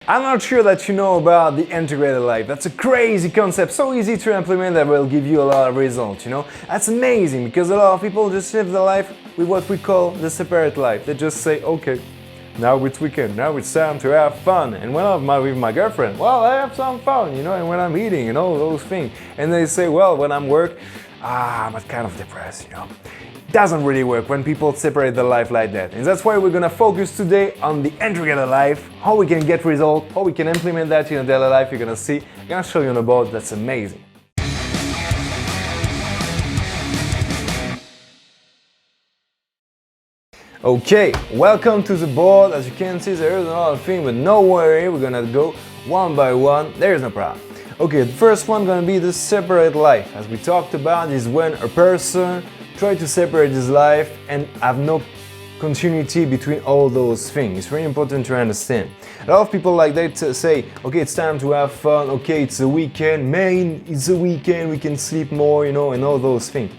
I'm not sure that you know about the integrated life. That's a crazy concept, so easy to implement that will give you a lot of results, you know? That's amazing because a lot of people just live their life with what we call the separate life. They just say, okay, now it's weekend, now it's time to have fun. And when I'm with my girlfriend, well, I have some fun, you know, and when I'm eating and all those things. And they say, well, when I'm work, I'm kind of depressed, you know. Doesn't really work when people separate their life like that. And that's why we're gonna focus today on the integrated life, how we can get results, how we can implement that in your daily life. You're gonna see, I'm gonna show you on a board that's amazing. Okay, welcome to the board. As you can see, there is a lot of things, but no worry, we're gonna go one by one, there's no problem. Okay, the first one gonna be the separate life. As we talked about, is when a person try to separate his life and have no continuity between all those things. It's very important to understand. A lot of people like that say, okay, it's time to have fun, okay, it's a weekend, man, it's a weekend, we can sleep more, you know, and all those things.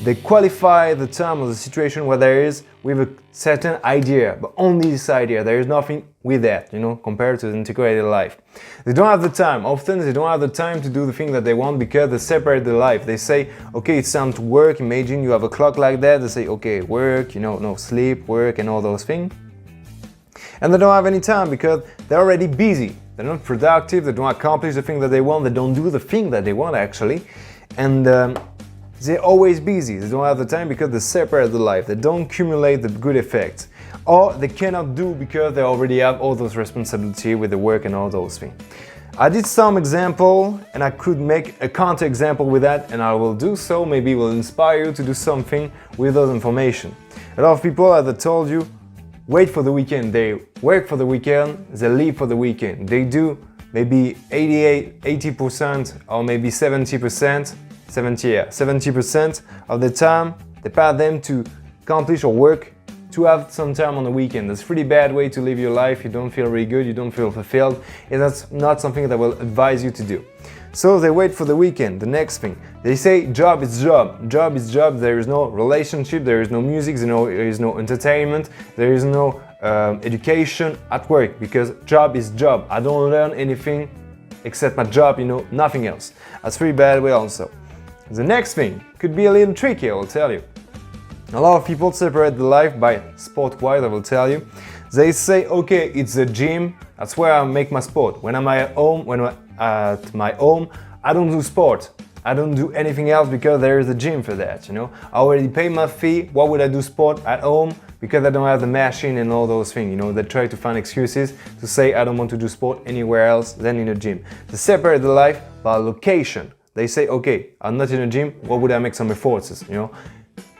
They qualify the time of the situation where there is with a certain idea, but only this idea. There is nothing with that, you know, compared to the integrated life. They don't have the time. Often they don't have the time to do the thing that they want because they separate the life. They say, okay, it's time to work. Imagine you have a clock like that. They say, okay, work, you know, no sleep, work, and all those things. And they don't have any time because they're already busy. They're not productive. They don't accomplish the thing that they want. They don't do the thing that they want actually. And they're always busy. They don't have the time because they separate the life. They don't accumulate the good effects. Or they cannot do because they already have all those responsibilities with the work and all those things. I did some example and I could make a counter example with that, and I will do so. Maybe it will inspire you to do something with those information. A lot of people, as I told you, wait for the weekend. They work for the weekend, they leave for the weekend. They do maybe 80% or maybe 70%. 70% of the time they pass them to accomplish or work to have some time on the weekend. That's a pretty bad way to live your life. You don't feel really good, you don't feel fulfilled, and that's not something that I will advise you to do. So they wait for the weekend. The next thing, they say job is job, job is job. There is no relationship, there is no music, there is no entertainment, there is no education at work because job is job. I don't learn anything except my job, you know, nothing else. That's a pretty bad way also. The next thing could be a little tricky, I will tell you. A lot of people separate the life by sport-wise, I will tell you. They say, okay, it's the gym, that's where I make my sport. When I'm at home, I don't do sport. I don't do anything else because there is a gym for that, you know. I already pay my fee, why would I do sport at home? Because I don't have the machine and all those things, you know. They try to find excuses to say I don't want to do sport anywhere else than in a gym. They separate the life by location. They say, okay, I'm not in a gym, what would I make some efforts, you know?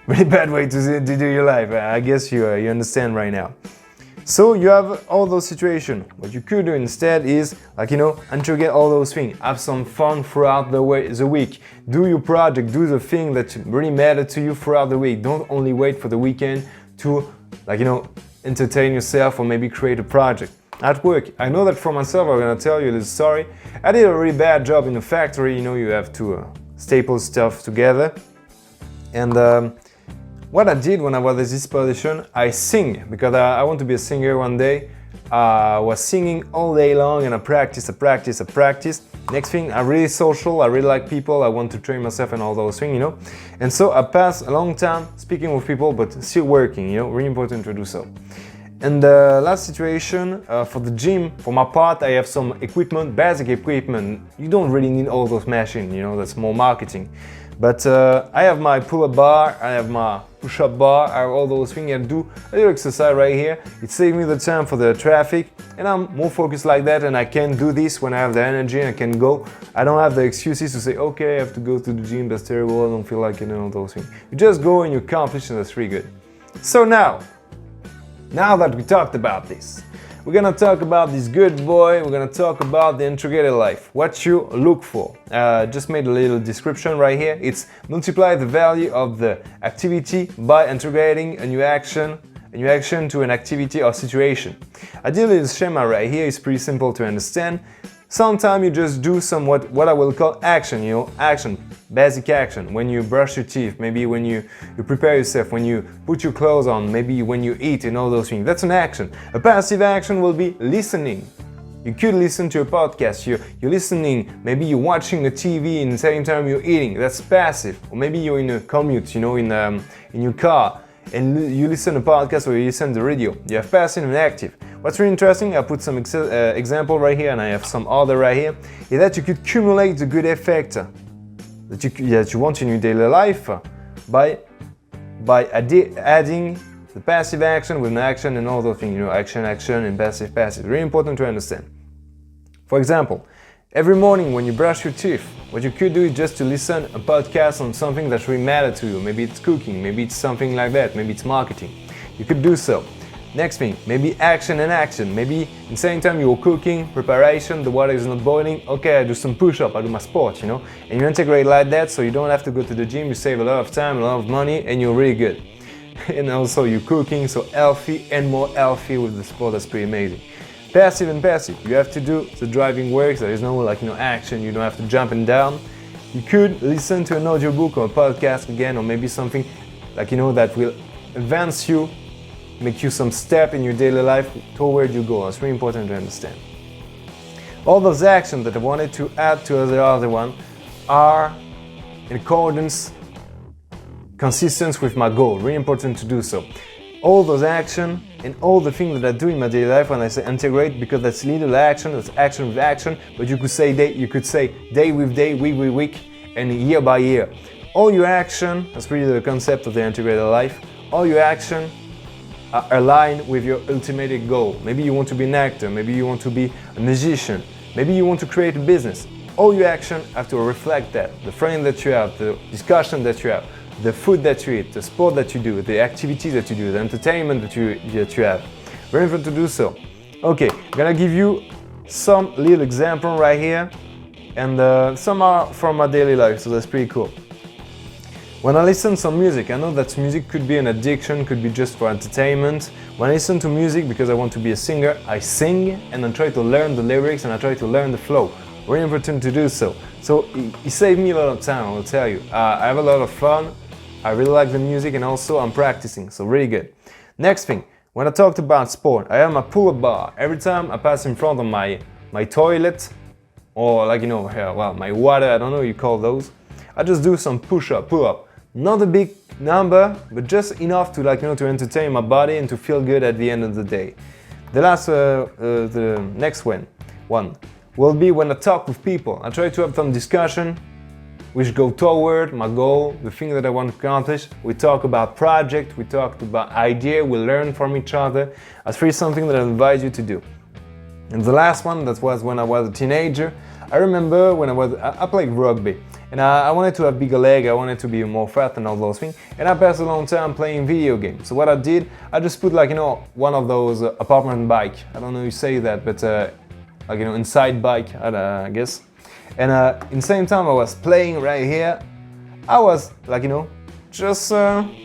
Really bad way to do your life, I guess you understand right now. So you have all those situations. What you could do instead is, like, you know, integrate all those things. Have some fun throughout the week. Do your project, do the thing that really matter to you throughout the week. Don't only wait for the weekend to, like, you know, entertain yourself or maybe create a project. At work, I know that for myself, I'm gonna tell you this story. I did a really bad job in the factory, you know, you have to staple stuff together. And what I did when I was in this position, I sing, because I want to be a singer one day. I was singing all day long and I practiced. Next thing, I'm really social, I really like people, I want to train myself and all those things, you know. And so I passed a long time speaking with people, but still working, you know, really important to do so. And the last situation, for the gym, for my part, I have some equipment, basic equipment. You don't really need all those machines, you know, that's more marketing. But I have my pull-up bar, I have my push-up bar, I have all those things. I do a little exercise right here. It saves me the time for the traffic, and I'm more focused like that, and I can do this when I have the energy and I can go. I don't have the excuses to say, okay, I have to go to the gym, that's terrible, I don't feel like it, and all those things. You just go and you accomplish, and that's really good. So now that we talked about this, we're gonna talk about this good boy, we're gonna talk about the integrated life, what you look for. Just made a little description right here. It's multiply the value of the activity by integrating a new action to an activity or situation. I did a little schema right here, it's pretty simple to understand. Sometimes you just do what I will call action, you know, action, basic action. When you brush your teeth, maybe when you prepare yourself, when you put your clothes on, maybe when you eat and all those things. That's an action. A passive action will be listening. You could listen to a podcast, you're listening, maybe you're watching a TV and at the same time you're eating, that's passive. Or maybe you're in a commute, in your car, and you listen to a podcast or you listen to the radio. You have passive and active. What's really interesting, I put some example right here and I have some other right here, is that you could accumulate the good effect that you want in your daily life by adding the passive action with an action and all those things, action and passive. Really important to understand. For example, every morning when you brush your teeth, what you could do is just to listen a podcast on something that really matters to you. Maybe it's cooking, maybe it's something like that, maybe it's marketing. You could do so. Next thing, maybe action. Maybe in the same time you're cooking, preparation, the water is not boiling, okay, I do some push-up, I do my sport, and you integrate like that so you don't have to go to the gym, you save a lot of time, a lot of money, and you're really good. And also you're cooking, so healthy and more healthy with the sport, that's pretty amazing. Passive, you have to do the driving work, there is no action, you don't have to jump and down. You could listen to an audiobook or a podcast again, or maybe something that will advance you, make you some step in your daily life toward your goal. It's really important to understand. All those actions that I wanted to add to the other one are in accordance, consistent with my goal. Really important to do so. All those actions and all the things that I do in my daily life, when I say integrate, because that's little action, that's action with action, but you could say day with day, week with week, and year by year. All your action, that's really the concept of the integrated life, all your action are aligned with your ultimate goal. Maybe you want to be an actor, maybe you want to be a musician, maybe you want to create a business. All your action have to reflect that. The friend that you have, the discussion that you have, the food that you eat, the sport that you do, the activities that you do, the entertainment that you have. Very important to do so. Okay, I'm gonna give you some little example right here, and some are from my daily life, so that's pretty cool. When I listen to some music, I know that music could be an addiction, could be just for entertainment. When I listen to music because I want to be a singer, I sing and I try to learn the lyrics and I try to learn the flow. Very important to do so. So it saved me a lot of time, I will tell you. I have a lot of fun, I really like the music, and also I'm practicing, so really good. Next thing, when I talked about sport, I have my pull-up bar. Every time I pass in front of my toilet, or my water, I don't know what you call those, I just do some push-up, pull-up. Not a big number, but just enough to to entertain my body and to feel good at the end of the day. The next one will be when I talk with people. I try to have some discussion which go toward my goal, the thing that I want to accomplish. We talk about project, we talk about idea, we learn from each other. That's really something that I invite you to do. And the last one, that was when I was a teenager. I remember when I played rugby. And I wanted to have bigger leg, I wanted to be more fat and all those things. And I passed a long time playing video games. So what I did, I just put one of those apartment bike. I don't know how you say that, but inside bike, I guess. And in the same time I was playing right here, I was just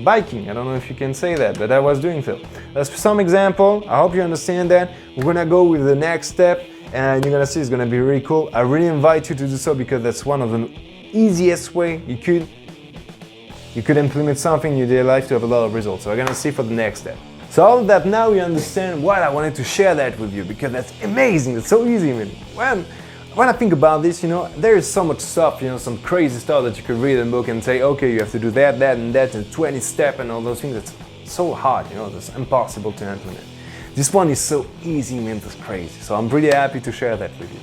biking. I don't know if you can say that, but I was doing so. That's some example. I hope you understand that. We're gonna go with the next step and you're gonna see it's gonna be really cool. I really invite you to do so because that's one of the easiest way you could implement something in your daily life to have a lot of results. So we're gonna see for the next step. So all of that, now you understand why I wanted to share that with you, because that's amazing, it's so easy, man. When I think about this, there is so much stuff, some crazy stuff that you could read in a book and say, okay, you have to do that, and 20 steps and all those things. That's so hard, that's impossible to implement. This one is so easy, man, that's crazy. So I'm pretty happy to share that with you.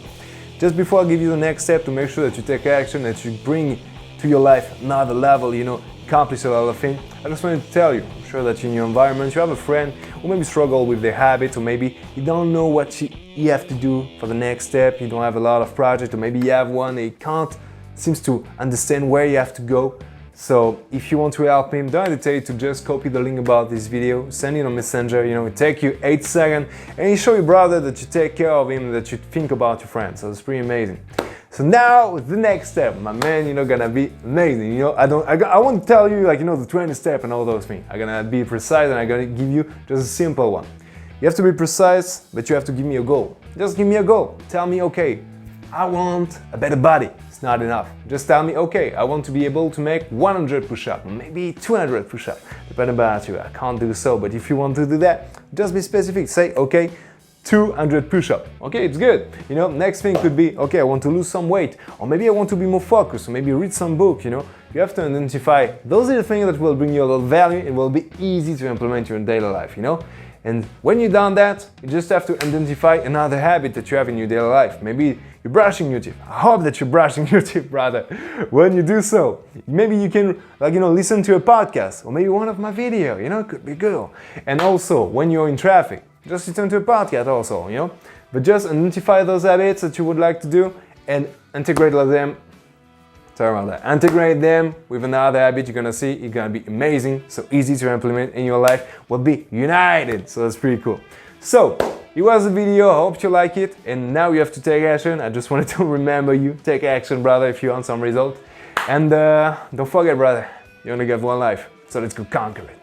Just before I give you the next step to make sure that you take action, that you bring to your life another level, accomplish a lot of things, I just wanted to tell you, I'm sure that in your environment you have a friend who maybe struggle with their habits, or maybe you don't know what you have to do for the next step, you don't have a lot of projects, or maybe you have one and you seems to understand where you have to go. So if you want to help him, don't hesitate to just copy the link about this video, send it on Messenger, it take you 8 seconds, and you show your brother that you take care of him, that you think about your friend. So it's pretty amazing. So now the next step, my man, gonna be amazing. I won't tell you the 20 step and all those things. I'm gonna be precise and I'm gonna give you just a simple one. You have to be precise, but you have to give me a goal. Just give me a goal. Tell me, okay, I want a better body. It's not enough. Just tell me, okay, I want to be able to make 100 push-ups, maybe 200 push-ups. Depending about you, I can't do so, but if you want to do that, just be specific. Say, okay, 200 push-ups. Okay, it's good. You know, next thing could be, okay, I want to lose some weight, or maybe I want to be more focused, or maybe read some book, you know. You have to identify those are the things that will bring you a lot of value and will be easy to implement in your daily life, you know. And when you've done that, you just have to identify another habit that you have in your daily life. Maybe you're brushing your teeth. I hope that you're brushing your teeth, brother. When you do so, maybe you can, listen to a podcast or maybe one of my video, you know, it could be good. And also, when you're in traffic, just listen to a podcast also, you know. But just identify those habits that you would like to do and integrate them. Sorry about that. Integrate them with another habit. You're gonna see it's gonna be amazing, so easy to implement in your life. We'll be united, so that's pretty cool. So it was a video. I hope you like it, and now you have to take action. I just wanted to remember you, take action, brother, if you want some result. And don't forget, brother, you only get one life, so let's go conquer it.